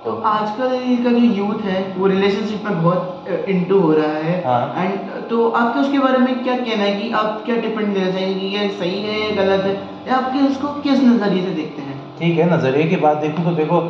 तो आजकल का जो यूथ है वो रिलेशनशिप में बहुत इनटू हो रहा है। हाँ। एंड तो आपके उसके बारे में क्या कहना है कि आप क्या टिप्पणी देना चाहेंगे कि ये सही है या गलत है, या आपके उसको किस नज़रिए से देखते हैं? ठीक है, नज़रिए की बात देखूँ तो देखो,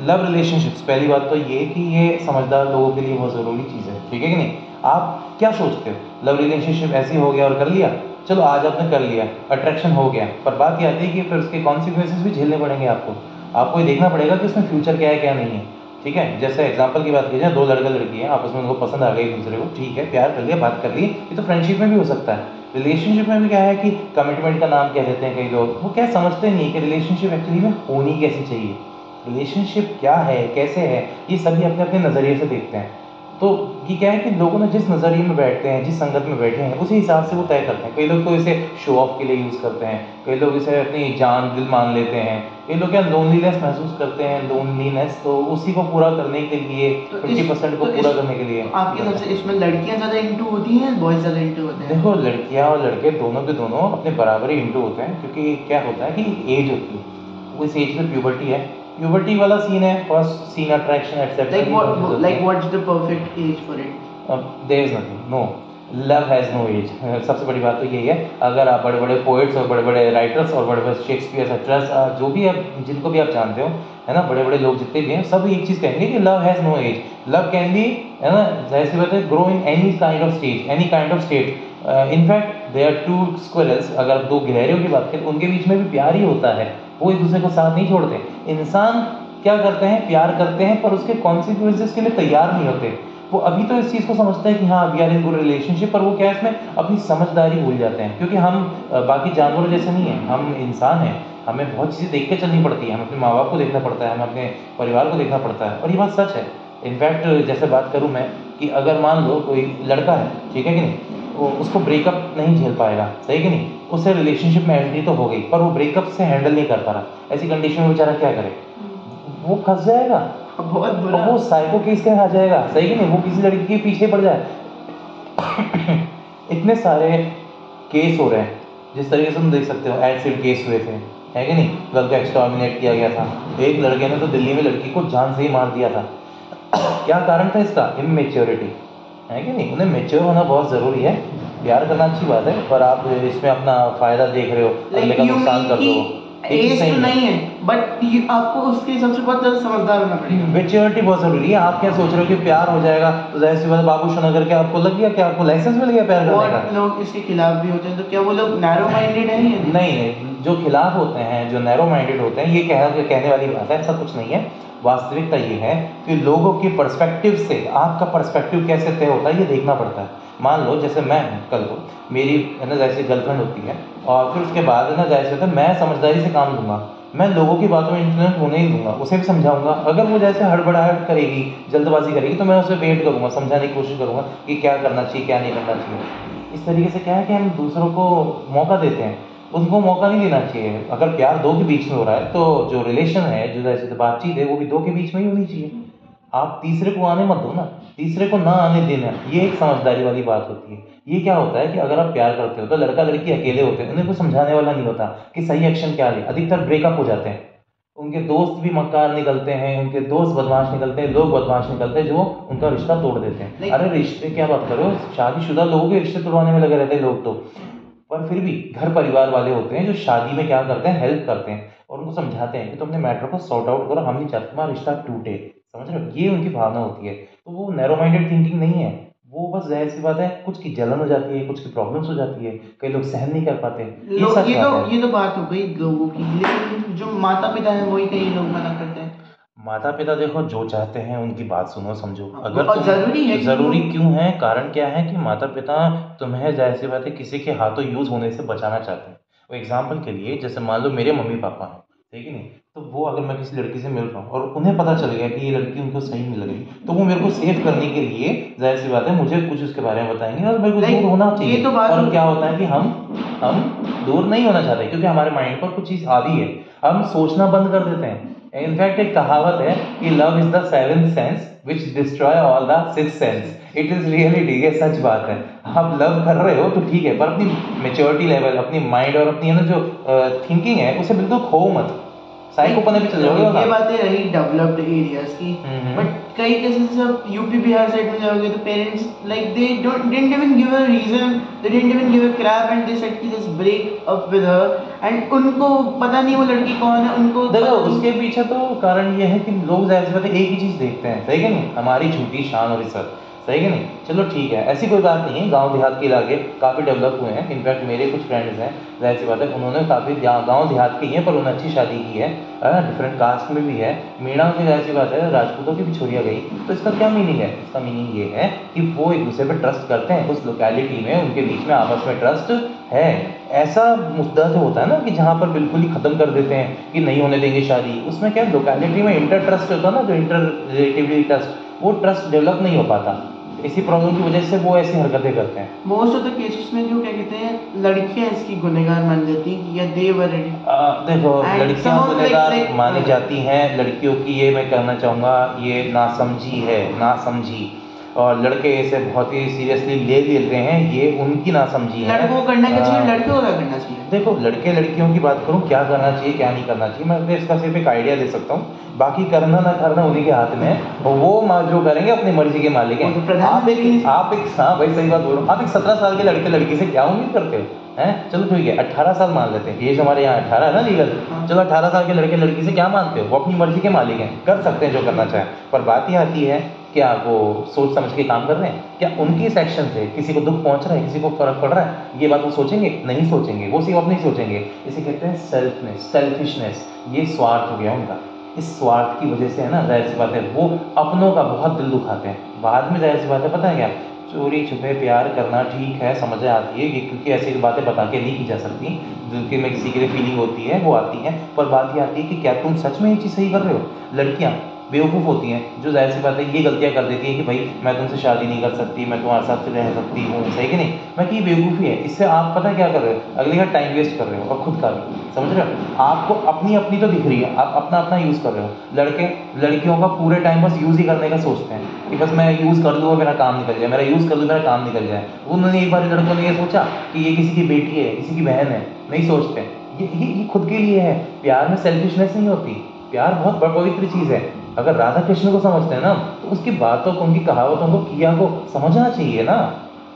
लव रिलेशनशिप्स, पहली बात तो ये कि ये समझदार लोगों के लिए बहुत ज़रूरी चीज़ है, ठीक है कि नहीं? आप क्या सोचते हो, लव रिलेशनशिप ऐसे हो गया और कर लिया, चलो आज आपने कर लिया, अट्रैक्शन हो गया, पर बात ये आती है कि फिर उसके कॉन्सिक्वेंसेस भी झेलने पड़ेंगे आपको। आपको ये देखना पड़ेगा कि उसमें फ्यूचर क्या है क्या नहीं है, ठीक है? जैसे एग्जाम्पल की बात की जाए, दो लड़का लड़की है, आपस में उनको पसंद आ गई एक दूसरे को, ठीक है, प्यार कर लिया, बात कर ली, ये तो फ्रेंडशिप में भी हो सकता है। रिलेशनशिप में भी क्या है कि कमिटमेंट का नाम कह देते हैं कई लोग, वो क्या समझते नहीं कि रिलेशनशिप एक्चुअली में होनी कैसी चाहिए, रिलेशनशिप क्या है, कैसे है, ये सभी अपने अपने नज़रिए से देखते हैं। तो ये क्या है कि लोगों ने जिस नज़रिए में बैठते हैं, जिस संगत में बैठे हैं, उसी हिसाब से वो तय करते हैं। कई लोग तो इसे शो ऑफ के लिए यूज़ करते हैं, कई लोग इसे अपनी जान दिल मान लेते हैं, कई लोग क्या लोनलीनेस महसूस करते हैं, लोनलीनेस तो उसी को पूरा करने के लिए, 50% को पूरा करने के लिए। आपके हिसाब से इसमें लड़कियां ज़्यादा इंटू होती हैं, बॉयज़ ज़्यादा इंटू होते हैं? देखो, लड़कियां और लड़के दोनों के दोनों अपने बराबर ही इंटू होते हैं, क्योंकि क्या होता है कि एज होती है, वो इस एज में प्यूबर्टी है, प्यूबर्टी वाला सीन है, first scene attraction acceptance. Like what's the perfect age for it? There is nothing, no, love has no age. सबसे बड़ी बात तो यही है। अगर आप बड़े बड़े पोइट्स और बड़े बड़े राइटर्स और बड़े बड़े शेक्सपियर एक्ट्रेस, जो भी आप जिनको भी आप जानते हो, है ना, बड़े बड़े लोग जितने भी हैं, सब एक चीज़ कहेंगे कि love has no age. Love can be, है ना, जैसे बात है, grow in any kind of stage, any kind of state. In fact they are two squirrels, अगर दो गिलहरियों की बात करें, उनके बीच में भी प्यार ही होता है, वो एक दूसरे को साथ नहीं छोड़ते। इंसान क्या करते हैं, प्यार करते हैं, पर उसके कॉन्सिक्वेंसेस के लिए तैयार नहीं होते। वो अभी तो इस चीज़ को समझते हैं कि हाँ we are in good relationship, पर वो क्या है, इसमें अपनी समझदारी भूल जाते हैं, क्योंकि हम बाकी जानवरों जैसे नहीं हैं, हम इंसान हैं, हमें बहुत चीज़ें देख के चलनी पड़ती है, हमें अपने माँ बाप को देखना पड़ता है, हमें अपने परिवार को देखना पड़ता है, और ये बात सच है। इनफैक्ट जैसे बात करूँ मैं, कि अगर मान लो कोई लड़का है, ठीक है कि नहीं, वो उसको ब्रेकअप नहीं झेल पाएगा, सही कि नहीं, उससे रिलेशनशिप में एंट्री तो हो गई, पर वो ब्रेकअप से हैंडल नहीं कर पा रहा, ऐसी कंडीशन में बेचारा क्या करे, वो फंस जाएगा, बहुत बुरा। वो साइको केस के आ जाएगा, सही कि नहीं, वो किसी लड़की के पीछे पड़ जाए। इतने सारे केस हो रहे हैं, जिस तरीके से तुम देख सकते हो, एसिड केस हुए थे, है कि नहीं, गर्ल को एक्सटर्मिनेट किया गया था, एक लड़के ने तो दिल्ली में लड़की को जान से ही मार दिया था। क्या कारण था इसका? इमेच्योरिटी, है कि नहीं? उन्हें मेच्योर होना बहुत ज़रूरी है। प्यार करना अच्छी बात है, पर आप इसमें अपना फ़ायदा देख रहे हो, अगले का नुकसान कर दो, एज तो नहीं है, बट आपको उसके हिसाब से बहुत ज़्यादा समझदार होना पड़ेगा। मेच्योरिटी बहुत ज़रूरी है। आप क्या सोच रहे हो कि प्यार हो जाएगा तो जाहिर सी बात है, बाबू शोना करके आपको लग गया, क्या आपको लाइसेंस मिल गया प्यार करने का? और लोग इसके खिलाफ भी होते हैं, तो क्या वो लोग नैरो माइंडेड हैं या नहीं, जो खिलाफ होते हैं, जो नैरो माइंडेड होते हैं, ये कहने वाली बात है, ऐसा कुछ नहीं है। वास्तविकता ये है कि लोगों के पर्सपेक्टिव से आपका पर्सपेक्टिव कैसे तय होता है, ये देखना पड़ता है। मान लो जैसे मैं हूँ, कल को मेरी, है ना, जैसे गर्लफ्रेंड होती है, और फिर उसके बाद, है ना, जैसे होता है, मैं समझदारी से काम लूँगा, मैं लोगों की बातों में इन्फ्लुएंस होने ही दूंगा, उसे भी समझाऊंगा। अगर वो जैसे हड़बड़ाहट करेगी, जल्दबाजी करेगी, तो मैं उसे वेट करूंगा, समझाने की कोशिश करूंगा कि क्या करना चाहिए, क्या नहीं करना चाहिए। इस तरीके से क्या है कि हम दूसरों को मौका देते हैं, उनको मौका नहीं देना चाहिए। अगर प्यार दो के बीच में हो रहा है, तो जो रिलेशन है, जो जैसे बातचीत है, वो भी दो के बीच में ही होनी चाहिए। आप तीसरे को आने मत दो ना, तीसरे को ना आने देना, ये एक समझदारी वाली बात होती है। ये क्या होता है कि अगर आप प्यार करते हो तो लड़का लड़की अकेले होते हैं, उन्हें कोई समझाने वाला नहीं होता कि सही एक्शन क्या ले। अधिकतर ब्रेकअप हो जाते हैं, उनके दोस्त भी मक्कार निकलते हैं, उनके दोस्त बदमाश निकलते हैं, लोग बदमाश निकलते हैं, जो उनका रिश्ता तोड़ देते हैं। अरे रिश्ते क्या बात करो, शादीशुदा लोगों के रिश्ते तोड़वाने में लगे रहते हैं लोग तो। पर फिर भी घर परिवार वाले होते हैं जो शादी में क्या करते हैं, हेल्प करते हैं और उनको समझाते हैं कि तुम अपने मैटर को सॉर्ट आउट करो, हम नहीं चाहते तुम्हारा रिश्ता टूटे। समझ रहे हो? ये उनकी भावना होती है। तो वो नैरो माइंडेड थिंकिंग नहीं है, वो बस जाहिर सी बात है, कुछ की जलन हो जाती है, कुछ की प्रॉब्लम्स हो जाती है, कई लोग सहन नहीं कर पाते। ये सच बात है। ये तो बात हो गई लोगों की, लेकिन जो माता पिता हैं वही कई लोग मना करते हैं। माता पिता देखो, जो चाहते हैं उनकी बात सुनो, समझो। अगर और जरूरी है, जरूरी क्यों है, कारण क्या है कि माता पिता तुम्हें जाहिर सी बात है किसी के हाथों यूज होने से बचाना चाहते हैं। वो एग्जाम्पल के लिए, जैसे मान लो मेरे मम्मी पापा हैं, ठीक है नहीं, तो वो अगर मैं किसी लड़की से मिल रहा हूँ और उन्हें पता चल गया कि ये लड़की उनको सही मिल गई, तो वो मेरे को सेव करने के लिए जाहिर सी बात है मुझे कुछ उसके बारे में बताएंगे और मेरे को दूर होना चाहिए। और क्या होता है कि हम दूर नहीं होना चाहते, क्योंकि हमारे माइंड पर कुछ चीज़ हावी है, हम सोचना बंद कर देते हैं। इनफैक्ट एक कहावत है कि love is the seventh sense which destroy all the six sense. It is reality, ये सच बात है। आप लव कर रहे हो तो ठीक है, पर अपनी मेच्योरिटी लेवल, अपनी माइंड और अपनी, है ना, जो थिंकिंग है, उसे बिल्कुल खो मत। साइकोपने पे चल जाओगे। ये बातें रही डेवलप्ड एरियाज की, बट कई केसेस अब यूपी बिहार साइड में जाओगे तो parents like they didn't even give a reason, they didn't even give a crap and they said कि just break up with her, and उनको पता नहीं वो लड़की कौन है, उनको देखो उसके पीछे तो कारण ये है कि लोग जाहिर सी बात है एक ही चीज देखते हैं, सही है नहीं, हमारी झूठी शान और इज्जत, सही है नहीं। चलो ठीक है, ऐसी कोई बात नहीं है, गांव देहात के इलाके काफ़ी डेवलप हुए हैं। इनफैक्ट मेरे कुछ फ्रेंड्स हैं, जाहिर सी बात है उन्होंने काफ़ी गांव देहात के ही हैं पर उन्होंने अच्छी शादी की है, डिफरेंट कास्ट में भी है। मीणा की जाहिर सी बात है राजपूतों की भी छोड़िया गई, तो इसका क्या मीनिंग है? इसका मीनिंग ये है कि वो एक दूसरे पर ट्रस्ट करते हैं, उस लोकेलिटी में उनके बीच में आपस में ट्रस्ट है। ऐसा मुद्दा जो होता है ना कि जहाँ पर बिल्कुल ही ख़त्म कर देते हैं कि नहीं होने देंगे शादी, उसमें क्या लोकेलिटी में इंटर ट्रस्ट होता है ना, जो इंटर रिलेटिवली ट्रस्ट, वो ट्रस्ट डेवलप नहीं हो पाता। इसी प्रॉब्लम की वजह से वो ऐसी हरकतें करते हैं। मोस्ट ऑफ द केसेस में जो क्या कहते हैं लड़कियां इसकी गुनहगार मान जाती हैं कि या दे वर रेडी। देखो लड़कियां गुनहगार मानी जाती हैं, लड़कियों की ये मैं कहना चाहूँगा ये नासमझी है, नासमझी, और लड़के इसे बहुत ही सीरियसली ले लेते हैं, ये उनकी नासमझी है। लड़कों को करना क्या चाहिए, लड़कियों को क्या करना चाहिए? देखो लड़के लड़कियों की बात करूँ, क्या करना चाहिए क्या नहीं करना चाहिए, मैं इसका सिर्फ एक आइडिया दे सकता हूँ, बाकी करना ना करना उन्हीं के हाथ में है, और वो जो करेंगे अपनी मर्जी के मालिक हैं। आप एक हाँ भाई सही बात बोल रहा हूँ, आप एक 17 साल के लड़के लड़की से क्या उम्मीद करते हो हैं? चलो ठीक है 18 साल मान लेते हैं, ये जो हमारे यहाँ 18 है ना लीगल, चलो 18 साल के लड़के लड़की से क्या मानते हो? वो अपनी मर्जी के मालिक हैं, कर सकते हैं जो करना चाहें, पर बात ये आती है क्या वो सोच समझ के काम कर रहे हैं? क्या उनकी इस एक्शन से किसी को दुख पहुंच रहा है, किसी को फर्क पड़ रहा है? ये बात वो सोचेंगे? नहीं सोचेंगे, वो सिर्फ अपनी सोचेंगे। इसे कहते हैं सेल्फनेस, सेल्फिशनेस, ये स्वार्थ हो गया उनका। इस स्वार्थ की वजह से है ना, जाहिर सी बात है वो अपनों का बहुत दिल दुखाते हैं, बाद में जाहिर सी बात है पता है क्या, चोरी छुपे प्यार करना ठीक है, समझ आती है क्योंकि ऐसी बातें बता के नहीं की जा सकती, दिल के में किसी के लिए फीलिंग होती है वो आती है, पर बात ये आती है कि क्या तुम सच में ये चीज़ सही कर रहे हो? लड़कियाँ बेवकूफ़ होती हैं जो जाहिर सी बात है ये गलतियाँ कर देती है कि भाई मैं तुमसे शादी नहीं कर सकती, मैं तुम्हारे साथ रह सकती हूँ, सही कि नहीं? मैं कि बेवकूफ़ी है, इससे आप पता क्या कर रहे हो, अगले का टाइम वेस्ट कर रहे हो और खुद का भी, समझ रहे हो? आपको अपनी अपनी तो दिख रही है, आप अपना अपना यूज़ कर रहे हो। लड़के लड़कियों का पूरे टाइम बस यूज़ ही करने का सोचते हैं कि बस मैं यूज़ कर लूँ और मेरा काम निकल जाए, मेरा यूज़ कर लूँ मेरा काम निकल जाए। उन्होंने एक बार लड़कों ने ये सोचा कि ये किसी की बेटी है, किसी की बहन है, नहीं सोचते। ये खुद के लिए है। प्यार में सेल्फिशनेस नहीं होती, प्यार बहुत पवित्र चीज़ है। अगर राधा कृष्ण को समझते हैं ना तो उसकी बातों को, उनकी कहावतों को, क्रिया को समझना चाहिए ना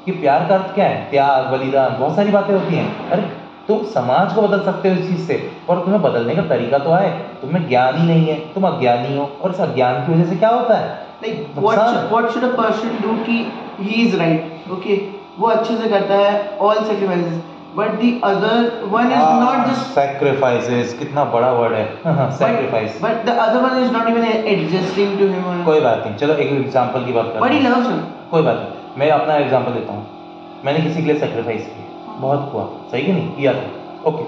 कि प्यार का अर्थ क्या है, त्याग, बलिदान, बहुत सारी बातें होती हैं। अरे तुम समाज को बदल सकते हो इस चीज़ से, पर तुम्हें बदलने का तरीका तो आए। तुम्हें ज्ञान ही नहीं है, तुम अज्ञानी हो, और इस अज्ञान की वजह से क्या होता है, like what should a person do कि ही इज राइट, ओके, वो अच्छे से करता है all sacrifices, but the other one is not just sacrifices, कितना बड़ा वर्ड है sacrifice, but the other one is not even adjusting to him. कोई बात नहीं, चलो एक एग्जांपल की बात करते हैं, बट ही लव्स हिम, कोई बात नहीं, मैं अपना एग्जांपल देता हूँ। मैंने किसी के लिए सैक्रिफाइस किया, बहुत हुआ, सही कि नहीं, किया था, ओके,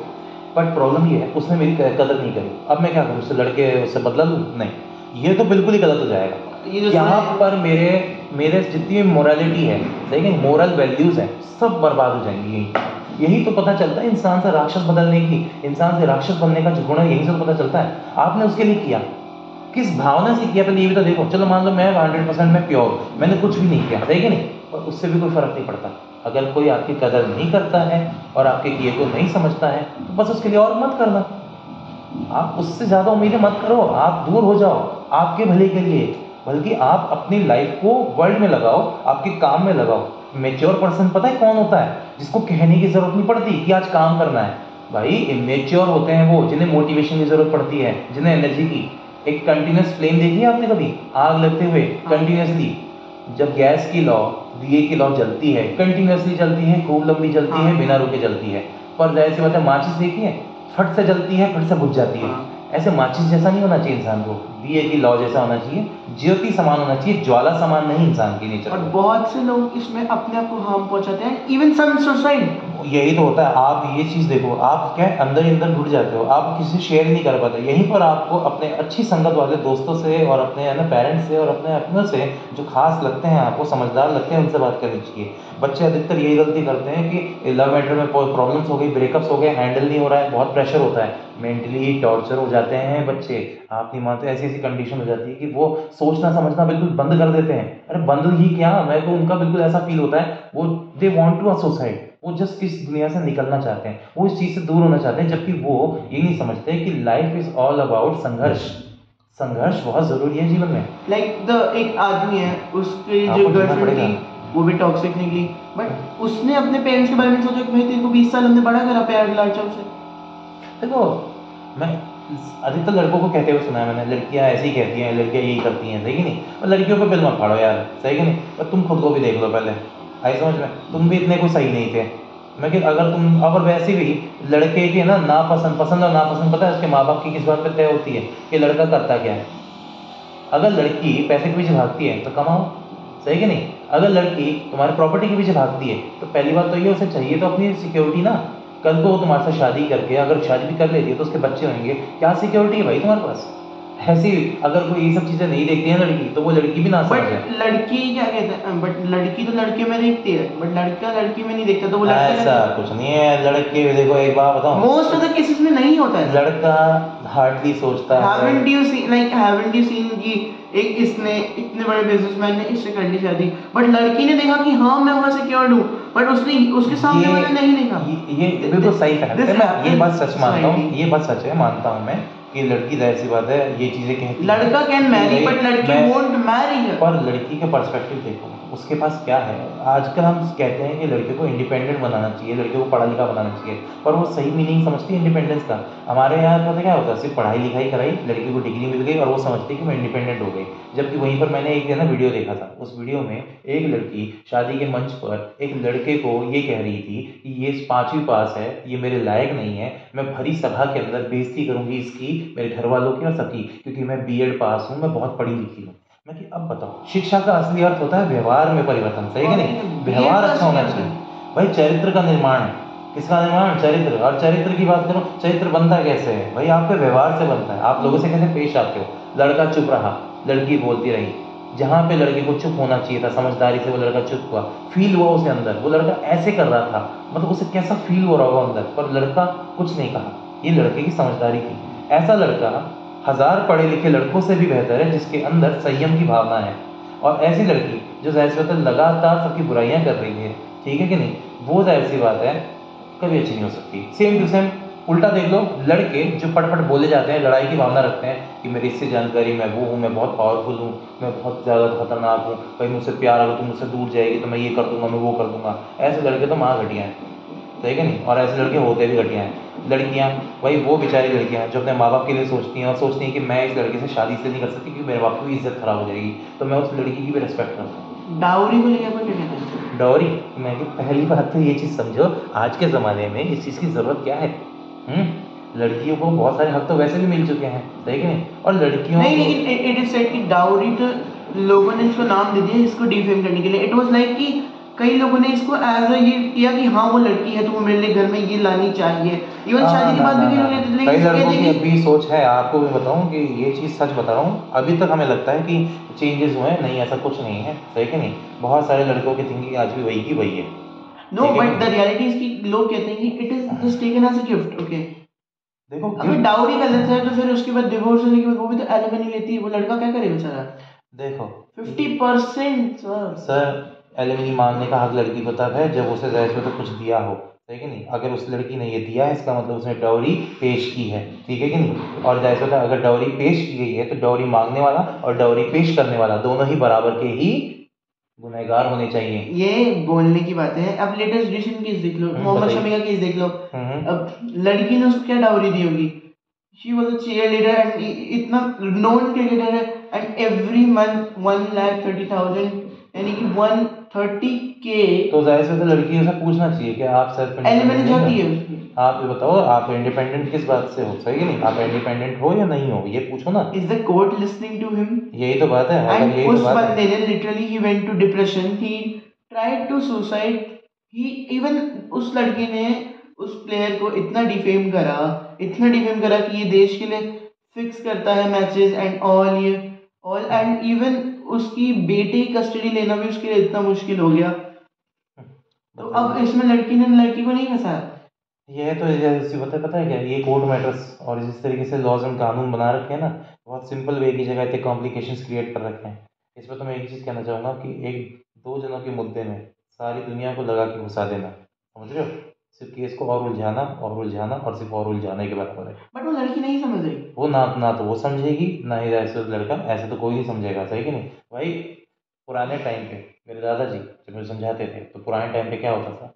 बट प्रॉब्लम ये है उसने मेरी कदर नहीं करी। अब मैं क्या करूँ, उससे लड़के उससे बदला लूँ? नहीं, ये तो बिल्कुल ही गलत हो जाएगा। यहाँ पर मेरे जितनी मोरालिटी है, सही नहीं, मोरल वैल्यूज़ हैं, सब बर्बाद हो जाएंगी। यही तो पता चलता है इंसान से राक्षस बदलने की, इंसान से राक्षस बनने का जो गुण है, यही से तो पता चलता है। आपने उसके लिए किया, किस भावना से किया, पहले ये भी तो देखो। चलो मान लो मैं 100% में प्योर, मैंने कुछ भी नहीं किया, सही कि नहीं, और उससे भी कोई फर्क नहीं पड़ता। अगर कोई आपकी कदर नहीं करता है और आपके किए को नहीं समझता है तो बस उसके लिए और मत करना, आप उससे ज़्यादा उम्मीदें मत करो, आप दूर हो जाओ आपके भले के लिए, बल्कि आप अपनी लाइफ को वर्ल्ड में लगाओ, आपके काम में लगाओ। मेच्योर पर्सन पता है कौन होता है? जिसको कहने की ज़रूरत नहीं पड़ती कि आज काम करना है। भाई इमेच्योर होते हैं वो, जिन्हें मोटिवेशन की ज़रूरत पड़ती है, जिन्हें एनर्जी की। एक कंटिन्यूस फ्लेम देखी है आपने कभी, आग लगते हुए कंटिन्यूसली? जब गैस की लॉ, दिए की लॉ जलती है, कंटिन्यूसली जलती है, खूब लंबी जलती है, बिना रुके जलती है। पर जाहिर सी बात है माचिस देखी है, फट से जलती है, फट से बुझ जाती है। ऐसे माचिस जैसा नहीं होना चाहिए इंसान को, दिए की लॉ जैसा होना चाहिए, ज्योति समान होना चाहिए, ज्वाला समान नहीं इंसान की नेचर। और बहुत से लोग इसमें अपने आप को हार्म पहुंचाते हैं, इवन सम सुसाइड। यही तो होता है। आप ये चीज़ देखो, आप क्या अंदर ही अंदर घुट जाते हो, आप किसी से शेयर नहीं कर पाते। यहीं पर आपको अपने अच्छी संगत वाले दोस्तों से और अपने है ना पेरेंट्स से और अपने अपनों से जो खास लगते हैं, आपको समझदार लगते हैं, उनसे बात करनी चाहिए। बच्चे अधिकतर यही गलती करते हैं कि लव मैटर में प्रॉब्लम्स हो गई, ब्रेकअप्स हो गए, हैंडल नहीं हो रहा है, बहुत प्रेशर होता है, मेंटली टॉर्चर हो जाते हैं बच्चे। आप नहीं मानते, ऐसी ऐसी कंडीशन हो जाती है कि वो सोचना समझना बिल्कुल बंद कर देते हैं। अरे बंद ही क्या, मैं तो उनका बिल्कुल ऐसा फील होता है, वो दे वांट टू सुसाइड, वो जस्ट किस दुनिया से निकलना चाहते हैं, वो इस चीज़ से दूर होना चाहते हैं, जबकि वो ये नहीं समझते कि लाइफ इज ऑल अबाउट संघर्ष। संघर्ष बहुत ज़रूरी है जीवन में। लाइक द एक आदमी है, उसकी जो आपको जीना गर्लफ्रेंड पड़ेगा। थी वो भी टॉक्सिक निकली, बट उसने अपने पेरेंट्स के बारे में सोचा कि भाई तेरे को 20 साल हमने बड़ा करा प्यार दिलार चाव से। देखो, मैं अधिकतर लड़कों को कहते हुए सुना है मैंने, लड़कियां ऐसे ही कहती हैं, लड़कियां यही करती हैं, सही कि नहीं? और लड़कियों पे बिल मत फाड़ो यार, सही कि नहीं? और तुम खुद को भी देख लो पहले, आई समझ में, तुम भी इतने कोई सही नहीं थे। मैं कि अगर तुम, अगर वैसे भी लड़के की ना नापसंद, पसंद और नापसंद पता है उसके माँ बाप की किस बात पे तय होती है कि लड़का करता क्या है। अगर लड़की पैसे के पीछे भागती है तो कमाओ, सही कि नहीं? अगर लड़की तुम्हारे प्रॉपर्टी के पीछे भागती है तो पहली बात तो ये, उसे चाहिए तो अपनी सिक्योरिटी ना। कल को वो तुम्हारे साथ शादी करके अगर शादी भी कर लेती है तो उसके बच्चे होंगे, क्या सिक्योरिटी है भाई तुम्हारे पास? ऐसी अगर कोई ये सब चीज़ें नहीं देखती है लड़की, तो वो लड़की भी ना समझ है। बट लड़की क्या कहते हैं, बट लड़की तो लड़के में देखती है, बट लड़का लड़की में नहीं देखता, तो वो लड़का ऐसा कुछ नहीं है, लड़के देखो एक बात बताऊं, मोस्ट ऑफ द केसेस में नहीं होता है। लड़का हार्डली सोचता है। हैवंट यू सीन कि एक इसने इतने बड़े बिजनेसमैन ने इससे कर ली शादी, बट लड़की ने देखा कि हाँ मैं वहां सिक्योर्ड हूँ, बट उसने उसके सामने वाले नहीं देखा। ये बिल्कुल सही कहा, मैं ये बात सच मानता हूँ, ये बात सच है, मानता हूँ मैं कि लड़की जाहिर सी बात है ये चीजें कहती है। लड़का कैन मैरी बट लड़की वोंट मैरी है। पर लड़की के पर्सपेक्टिव देखो, उसके पास क्या है। आजकल हम कहते हैं कि लड़के को इंडिपेंडेंट बनाना चाहिए, लड़के को पढ़ा लिखा बनाना चाहिए, पर वो सही मीनिंग समझती है इंडिपेंडेंस का। हमारे यहाँ पता क्या होता है, सिर्फ पढ़ाई लिखाई कराई, लड़की को डिग्री मिल गई और वो समझती है कि मैं इंडिपेंडेंट हो गई। जबकि वहीं पर मैंने एक ना वीडियो देखा था, उस वीडियो में एक लड़की शादी के मंच पर एक लड़के को ये कह रही थी कि ये 5वीं पास है, ये मेरे लायक नहीं है, मैं भरी सभा के अंदर बेइज्जती करूंगी इसकी, मेरे घर वालों की और सबकी, क्योंकि मैं बीएड पास हूँ, मैं बहुत पढ़ी लिखी हूँ। मैं कि अब बताओ, शिक्षा का असली अर्थ होता है व्यवहार में परिवर्तन, सही कि नहीं? व्यवहार अच्छा होना चाहिए भाई, चरित्र का निर्माण है। किसका निर्माण? चरित्र। और चरित्र की बात करो, चरित्र बनता कैसे है भाई? आपके व्यवहार से बनता है, आप लोगों से कैसे पेश आते हो। लड़का चुप रहा, लड़की बोलती रही, जहाँ पे लड़के को चुप होना चाहिए था समझदारी से, वो लड़का चुप हुआ, फील हुआ उसे अंदर, वो लड़का ऐसे कर रहा था, मतलब उसे कैसा फील हो रहा होगा अंदर, पर लड़का कुछ नहीं कहा। ये लड़के की समझदारी थी। ऐसा लड़का 1000 पढ़े लिखे लड़कों से भी बेहतर है जिसके अंदर संयम की भावना है। और ऐसी लड़की जो जाहिर सी बात है लगातार सबकी बुराइयां कर रही है, ठीक है कि नहीं, वो जाहिर सी बात है कभी अच्छी नहीं हो सकती। सेम टू सेम उल्टा देख लो, लड़के जो पट बोले जाते हैं, लड़ाई की भावना रखते हैं कि मेरी इससे जानकारी, मैं वो हूँ, मैं बहुत पावरफुल हूँ, मैं बहुत ज़्यादा खतरनाक हूँ, भाई मुझसे प्यार अगर तुम मुझसे दूर जाएगी तो मैं ये कर दूंगा, मैं वो कर दूंगा। ऐसे लड़के तो माँ घटिया हैं, सही कि नहीं? और ऐसे लड़के होते भी घटिया हैं। लड़कियां, भाई वो बेचारी लड़कियां जो अपने माँ बाप के लिए सोचती हैं और सोचती हैं कि मैं इस लड़के से शादी इसलिए नहीं कर सकती क्योंकि मेरे बाप की इज्जत खराब हो जाएगी, तो मैं उस लड़की की भी रिस्पेक्ट करता हूँ। डाउरी को लेकर कोई क्या कहते हैं? डॉरी, मैं कि पहली बात तो ये चीज़ समझो, आज के ज़माने में इस चीज़ की ज़रूरत क्या है? लड़कियों को बहुत सारे हक तो वैसे भी मिल चुके हैं, सही कि नहीं? और लड़कियों नहीं, लेकिन इट इज सेड कि डाउरी तो लोगों ने इसको नाम दे दिया इसको डिफेम करने के लिए। इट वाज लाइक कि कई लोगों ने इसको एज अ ये किया कि हाँ वो लड़की है तो वो मेरे लिए घर में ये लानी चाहिए। इवन शादी के बाद भी कई लोग कहते हैं, कई लेकिन लड़कों कहते की हैं कि अभी सोच है, आपको भी बताऊं कि ये चीज़ सच बता रहा हूँ, अभी तक हमें लगता है कि चेंजेस हुए हैं, नहीं ऐसा कुछ नहीं है, सही कि नहीं? बहुत सारे लड़कों की थिंकिंग आज भी वही की वही है। No, but the reality is कि लोग कहते हैं कि it is just taken as a gift. Okay, देखो अगर डाउरी का लेता है तो फिर उसके बाद डिवोर्स होने के बाद वो भी तो एलिमनी लेती है, वो लड़का क्या करे बेचारा? देखो 50% सर, एलिमनी मांगने का हक लड़की को तब है जब उसे जायज़ तो कुछ दिया हो, सही कि नहीं? अगर उस लड़की ने ये दिया है इसका मतलब उसने डाउरी पेश की है, ठीक है कि नहीं? और जायज़ होता है अगर डाउरी पेश की गई है तो डाउरी मांगने वाला और डाउरी पेश करने वाला दोनों ही बराबर के ही गुनहगार होने चाहिए। ये बोलने की बात है। अब लेटेस्ट रिसेंट केस देख लो, मोहम्मद शमी का केस देख लो। अब लड़की ने उसको क्या डाउरी दी होगी? She was a cheerleader and इतना नोन क्रिकेटर है, एंड एवरी मंथ 1,30,000 यानी कि 130K तो जाहिर से तो लड़की से पूछना चाहिए कि आप सेल्फ एलिमनी जाती है उसकी। आप ये बताओ, आप इंडिपेंडेंट किस बात से हो, सही कि नहीं? आप इंडिपेंडेंट हो या नहीं हो, ये पूछो ना। Is the court listening to him? यही तो बात है। एंड यही उस तो बात है। बंदे ने literally he went to depression, he tried to suicide, he even उस लड़की ने उस प्लेयर को इतना डिफेम करा, इतना डिफेम करा कि ये देश के लिए फिक्स करता है मैचेस एंड ऑल, ये ऑल, एंड इवन उसकी बेटे की कस्टडी लेना भी उसके लिए इतना मुश्किल हो गया। तो अब इसमें लड़की ने लड़की को नहीं फंसाया। यह तो जैसे पता है क्या, ये कोर्ट मैटर्स और जिस तरीके से लॉज एंड कानून बना रखे हैं ना, बहुत सिंपल वे की जगह इतने कॉम्प्लिकेशंस क्रिएट कर रखे हैं। इसमें तो मैं एक चीज़ कहना चाहूँगा कि एक दो जनों के मुद्दे में सारी दुनिया को लगा के घुसा देना, समझ रहे हो? सिर्फ केस को और उलझाना और सिर्फ और उलझाने के बराबर है। बट वो लड़की नहीं समझ रही। वो ना तो वो समझेगी, ना ही ऐसे लड़का, ऐसे तो कोई नहीं समझेगा, सही कि नहीं भाई? पुराने टाइम पे मेरे दादाजी जब मुझे समझाते थे तो पुराने टाइम पे क्या होता था,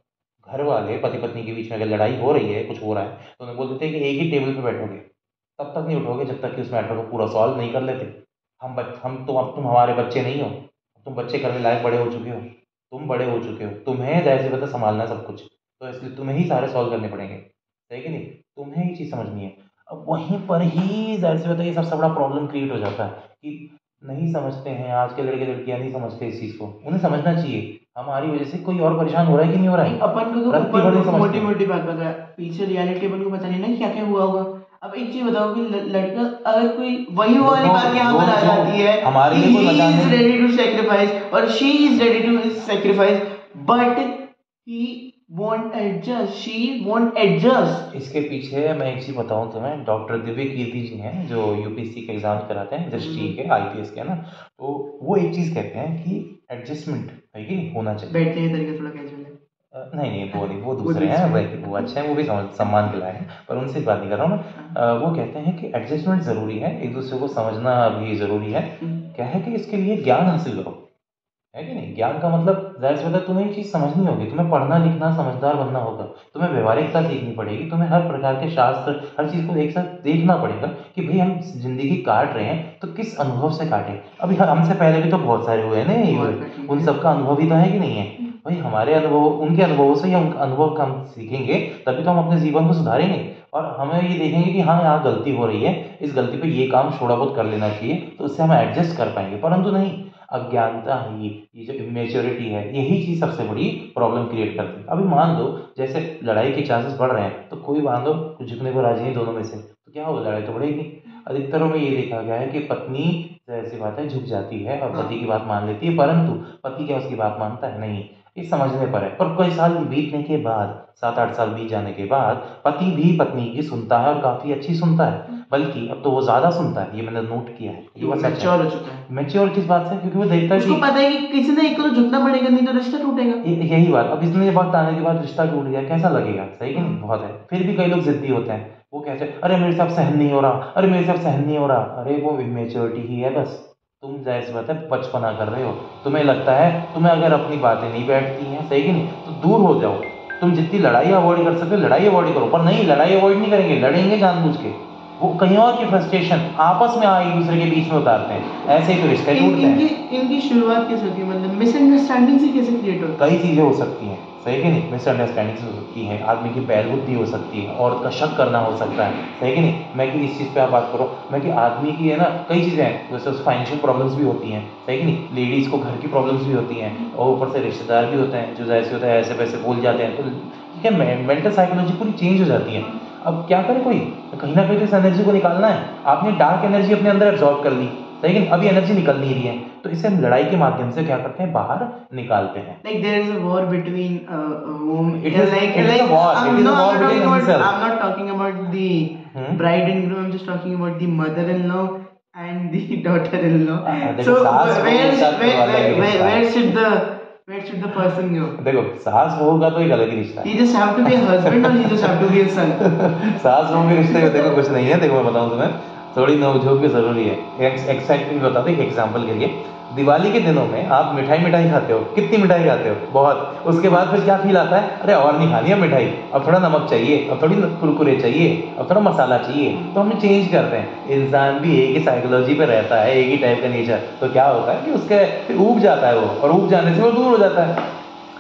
घर वाले पति पत्नी के बीच में अगर लड़ाई हो रही है, कुछ हो रहा है, तो उन्हें बोलते थे कि एक ही टेबल पे बैठोगे, तब तक नहीं उठोगे जब तक कि उस मैटर को पूरा सॉल्व नहीं कर लेते। हम तो, अब तुम हमारे बच्चे नहीं हो, तुम बच्चे करने लायक बड़े हो चुके हो, तुम बड़े हो चुके हो, तुम्हें जाहिर सी बात है संभालना सब कुछ, तो इसलिए तुम्हें ही सारे सॉल्व करने पड़ेंगे, सही कि नहीं? तुम्हें ही चीज़ समझनी है। अब वहीं पर ही जाहिर सी बात है ये सबसे बड़ा प्रॉब्लम क्रिएट हो जाता है कि नहीं समझते हैं, आज के लड़के लड़कियां नहीं समझते इस चीज़ को। उन्हें समझना चाहिए हमारी वजह से कोई और परेशान हो रहा है कि नहीं हो रहा है। अपन को तो रत्ती भर नहीं ऊपर समझते मोटी हैं। मोटी बात पता है, पीछे रियलिटी अपन को पता नहीं ना क्या क्या हुआ होगा। अब एक चीज बताओ कि लड़का अगर कोई वही वाली बात यहाँ पर आ जाती है, हमारे लिए कोई मजाक he is नहीं। ready to sacrifice और she is ready to sacrifice, but he won't adjust, she won't adjust। इसके पीछे मैं एक चीज़ बताऊं तुम्हें, डॉक्टर दिव्य कीर्ति जी हैं जो यूपीएससी के एग्जाम कराते हैं, दृष्टि के, आईपीएस के, है ना, तो वो एक चीज़ कहते हैं कि एडजस्टमेंट है कि नहीं होना चाहिए। बैठने के तरीके थोड़ा कैजुअल है। नहीं नहीं, वो नहीं, वो दूसरे हैं भाई, वो अच्छे हैं, वो भी सम्मान के लायक हैं, पर उनसे बात नहीं कर रहा हूँ मैं। वो कहते हैं कि एडजस्टमेंट ज़रूरी है, एक दूसरे को समझना भी ज़रूरी है। क्या है कि इसके लिए ज्ञान हासिल करो, है कि नहीं? ज्ञान का मतलब जाहिर सी बात है तुम्हें ये चीज़ समझनी होगी, तुम्हें पढ़ना लिखना समझदार बनना होगा, तुम्हें व्यवहारिकता सीखनी पड़ेगी, तुम्हें हर प्रकार के शास्त्र, हर चीज़ को एक साथ देखना पड़ेगा कि भाई हम जिंदगी काट रहे हैं तो किस अनुभव से काटें। अभी हमसे पहले भी तो बहुत सारे हुए हैं ना ये हुए, उन सबका अनुभव ही तो है कि नहीं है भाई? हमारे अनुभव, उनके अनुभवों से या उनका अनुभव का हम सीखेंगे, तभी तो हम अपने जीवन को सुधारेंगे और हमें ये देखेंगे कि हाँ यहाँ गलती हो रही है, इस गलती पे ये काम थोड़ा बहुत कर लेना चाहिए, तो उससे हम एडजस्ट कर पाएंगे। परंतु नहीं, अज्ञानता ही, ये जो इमेच्योरिटी है, यही चीज़ सबसे बड़ी प्रॉब्लम क्रिएट करती है। अभी मान लो जैसे लड़ाई के चांसेस बढ़ रहे हैं, तो कोई मान लो झुकने को राजी नहीं दोनों में से, तो क्या होगा? लड़ाई तो बढ़ेगी। अधिकतरों में ये देखा गया है कि पत्नी ऐसी बात है झुक जाती है और पति की बात मान लेती है, परंतु पति क्या उसकी बात मानता है? नहीं। ये समझने पर है। पर कई साल बीतने के बाद, 7-8 साल बीत जाने के बाद, पति भी पत्नी की सुनता है और काफी अच्छी सुनता है, बल्कि अब तो वो ज्यादा सुनता है, ये मैंने नोट किया है। ये बस मैच्योर हो चुका है। मैच्योर किस बात से? क्योंकि वो देखता है उसको कि पता है कि किसी ने एक को तो झुकना पड़ेगा, नहीं तो रिश्ता टूटेगा। यही बात। अब इतने वक्त आने के बाद रिश्ता टूट गया, कैसा लगेगा? सही कि नहीं? बहुत है। फिर भी कई लोग जिद्दी होते हैं, वो कहते हैं अरे मेरे साथ सहन नहीं हो रहा, अरे मेरे साथ सहन नहीं हो रहा। अरे वो इमेच्योरिटी ही है बस। तुम जाहिर सी बात है बचपना कर रहे हो, तुम्हें लगता है, तुम्हें अगर अपनी बातें नहीं बैठती हैं, सही कि नहीं, तो दूर हो जाओ। तुम जितनी लड़ाई अवॉइड कर सकते हो लड़ाई अवॉइड करो, पर नहीं, लड़ाई अवॉइड नहीं करेंगे, लड़ेंगे जानबूझ के। वो कहीं और की फ्रस्ट्रेशन आपस में एक दूसरे के बीच में उतारते हैं, ऐसे ही तो रिश्ते टूटते हैं। इनकी शुरुआत कैसे होती है? मतलब मिसअंडरस्टैंडिंग से कैसे क्रिएट होता है? कई चीज़ें हो सकती हैं, सही कि नहीं? मिसअंडरस्टैंडिंग हो सकती है, आदमी की बैल बुद्धि हो सकती है, औरत का शक करना हो सकता है, सही कि नहीं? मैं कि इस चीज़ पे आप बात करो, मैं कि आदमी की है ना कई चीज़ें हैं, जैसे फाइनेंशियल प्रॉब्लम्स भी होती हैं, सही कि नहीं? लेडीज़ को घर की प्रॉब्लम्स भी होती हैं, और ऊपर से रिश्तेदार भी होते हैं जो जैसे होता है ऐसे वैसे बोल जाते हैं, तो ठीक है, मेंटल साइकोलॉजी पूरी चेंज हो जाती है। अब क्या करे कोई? तो कहीं ना कहीं तो इस एनर्जी को निकालना है। आपने डार्क एनर्जी अपने अंदर एब्जॉर्ब कर ली, लेकिन अभी एनर्जी निकल नहीं रही है, तो इसे हम लड़ाई के माध्यम से क्या करते हैं? बाहर निकालते हैं। Like there is a war between whom It is a war. It is a war between himself. I'm not talking about the bride and groom. I'm just talking about the mother-in-law and the daughter-in-law. So where should the person go? देखो, सास बहू का तो एक अलग ही रिश्ता है। He just have to be a husband or he just have to be a son? सास बहू के रिश्ते में देखो कुछ नहीं है। देखो मैं बताऊं तुम्हें, थोड़ी नोकझोंक भी जरूरी है। एक्साइटमेंट बता दो, एक एग्जांपल के लिए, दिवाली के दिनों में आप मिठाई खाते हो, कितनी मिठाई खाते हो? बहुत। उसके बाद फिर क्या फील आता है? अरे और नहीं खानी है मिठाई, अब थोड़ा नमक चाहिए, अब थोड़ी कुरकुरे चाहिए, अब थोड़ा मसाला चाहिए, तो हम चेंज करते हैं। इंसान भी एक ही साइकोलॉजी पे रहता है, एक ही टाइप का नेचर, तो क्या होता है कि उसके फिर ऊब जाता है वो, और ऊब जाने से वो दूर हो जाता है।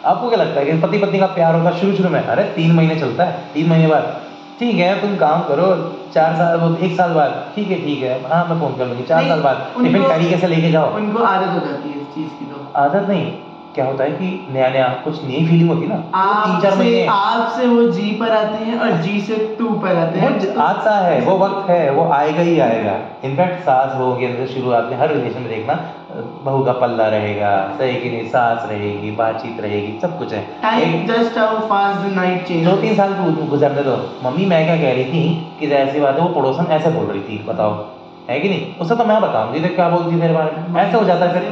आपको क्या लगता है कि पति पत्नी का प्यार होगा शुरू में? अरे 3 महीने चलता है, 3 महीने बाद ठीक है तुम काम करो, 4 साल, 1 साल बाद ठीक है हाँ मैं फोन कर लूंगी, 4 साल बाद टिफिन तरीके से लेके जाओ। उनको आदत हो जाती है इस चीज की। तो आदत नहीं, क्या होता है कि नया कुछ नई फीलिंग होती है ना, 3-4 महीने आपसे वो जी पर आते हैं और जी से तू पर आते हैं। वो आता है, वो वक्त है, वो आएगा ही आएगा। इनफैक्ट सास बहू के अंदर शुरुआत में हर रिलेशन में देखना, बहू का पल्ला रहेगा, सही कि नहीं, सास रहेगी, बातचीत रहेगी, सब कुछ है। Time just how fast the night change. 2-3 साल गुजरने दो। मम्मी मैं क्या कह रही थी कि ऐसी बात है, वो पड़ोसन ऐसे बोल रही थी, बताओ है कि नहीं? उससे तो मैं बताऊंगी तो क्या बोलती मेरे बारे में, ऐसा हो जाता है। फिर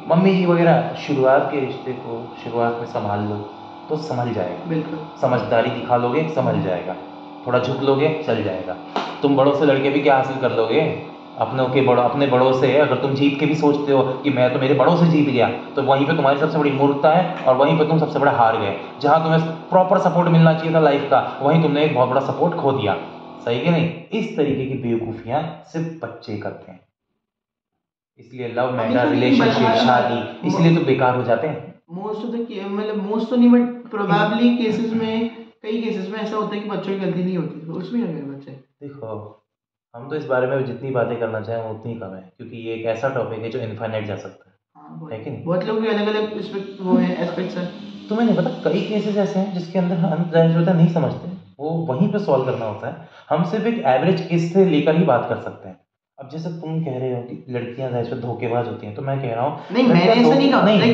मम्मी जी वगैरह, शुरुआत के रिश्ते को शुरुआत में संभाल लो, तो संभल जाएगा। बिल्कुल। समझदारी दिखा लोगे, संभल जाएगा। थोड़ा झुक लोगे, चल जाएगा। तुम बड़ों से लड़के भी क्या हासिल कर लोगे? अपने बड़ों से अगर तुम जीत के भी सोचते हो कि मैं तो मेरे बड़ों से जीत गया, तो वहीं पे तुम्हारी सबसे बड़ी मूर्खता है और वहीं पे तुम सबसे बड़ा हार गए। जहाँ तुम्हें प्रॉपर सपोर्ट मिलना चाहिए था लाइफ का, वहीं तुमने एक बहुत बड़ा सपोर्ट खो दिया। सही कि नहीं? इस तरीके की बेवकूफ़ियाँ सिर्फ बच्चे करते हैं, इसलिए लव मैटर, रिलेशनशिप, शादी इसलिए तो बेकार हो जाते हैं। मोस्ट ऑफ द मतलब मोस्ट तो नहीं बट प्रोबेबली केसेस में, कई केसेस में ऐसा होता है कि बच्चों की गलती नहीं होती, तो उसमें क्या करें बच्चे। देखो, हम तो इस बारे में जितनी बातें करना चाहें उतनी कम है, क्योंकि ये एक ऐसा टॉपिक है जो इनफाइनाइट जा सकता है कि नहीं? बहुत लोग भी अलग अलग वो है एस्पेक्ट्स हैं। तुम्हें नहीं पता, कई केसेस ऐसे हैं जिसके अंदर हम जाहिर नहीं समझते, वो वहीं पे सॉल्व करना होता है। हम सिर्फ एक एवरेज केस से लेकर ही बात कर सकते हैं। अब जैसे तुम कह रहे हो कि लड़कियां जाहिर धोखेबाज होती हैं, तो मैं कह रहा हूँ नहीं, मैंने ऐसा नहीं कहा। नहीं,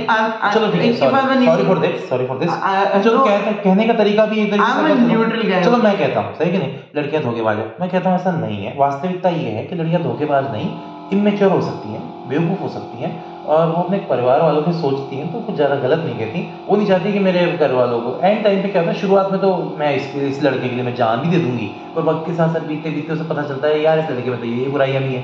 चलो ठीक है, सॉरी फॉर दिस। चलो कहने का तरीका भी एक तरीके से, चलो मैं कहता हूँ, सही कि नहीं, लड़कियां धोखेबाज है। मैं कहता हूँ ऐसा नहीं है। वास्तविकता ये है कि लड़कियां धोखेबाज नहीं, इमेच्योर हो सकती हैं, बेवकूफ़ हो सकती हैं, और वो अपने परिवार वालों की सोचती हैं तो कुछ ज़्यादा गलत नहीं कहती। वो नहीं चाहती कि मेरे घर वालों को एंड टाइम पे क्या होता है, शुरुआत में तो मैं इस लड़के के लिए मैं जान भी दे दूंगी, पर वक्त के साथ साथ बीतते बीतते उसे पता चलता है यार इस लड़के में तो ये बुराइयाँ भी है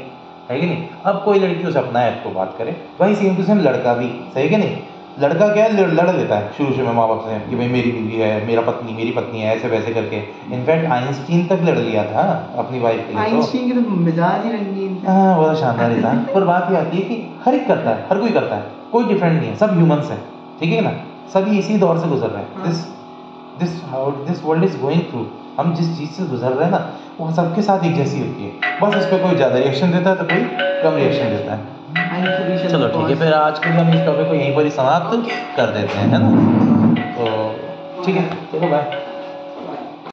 कि नहीं? अब कोई लड़की उसे अपना ऐप को बात करे, वही सेम टू सेम लड़का भी, सही कि नहीं? लड़का क्या है, लड़ लेता है शुरू में माँ बाप से कि भाई मेरी बीवी है, मेरी पत्नी है, ऐसे वैसे करके। इनफैक्ट आइंस्टीन तक लड़ लिया था अपनी वाइफ के लिए। आइंस्टीन की तो मिजाज ही रंगीन था। हाँ, बहुत शानदार ही था। पर बात ये आती है कि हर एक करता है, हर कोई करता है, कोई डिफरेंट नहीं है, सब ह्यूमंस है, ठीक है ना? सभी इसी दौर से गुजर रहे हैं। This world is going through. हम जिस चीज़ से गुजर रहे हैं ना, वो सबके साथ एक जैसी होती है, बस उस पर कोई ज़्यादा रिएक्शन देता है तो कोई कम रिएक्शन देता है। चलो ठीक है, फिर आज के लिए हम इस टॉपिक को यहीं पर ही समाप्त कर देते हैं, है ना? तो ठीक है, चलो बाय।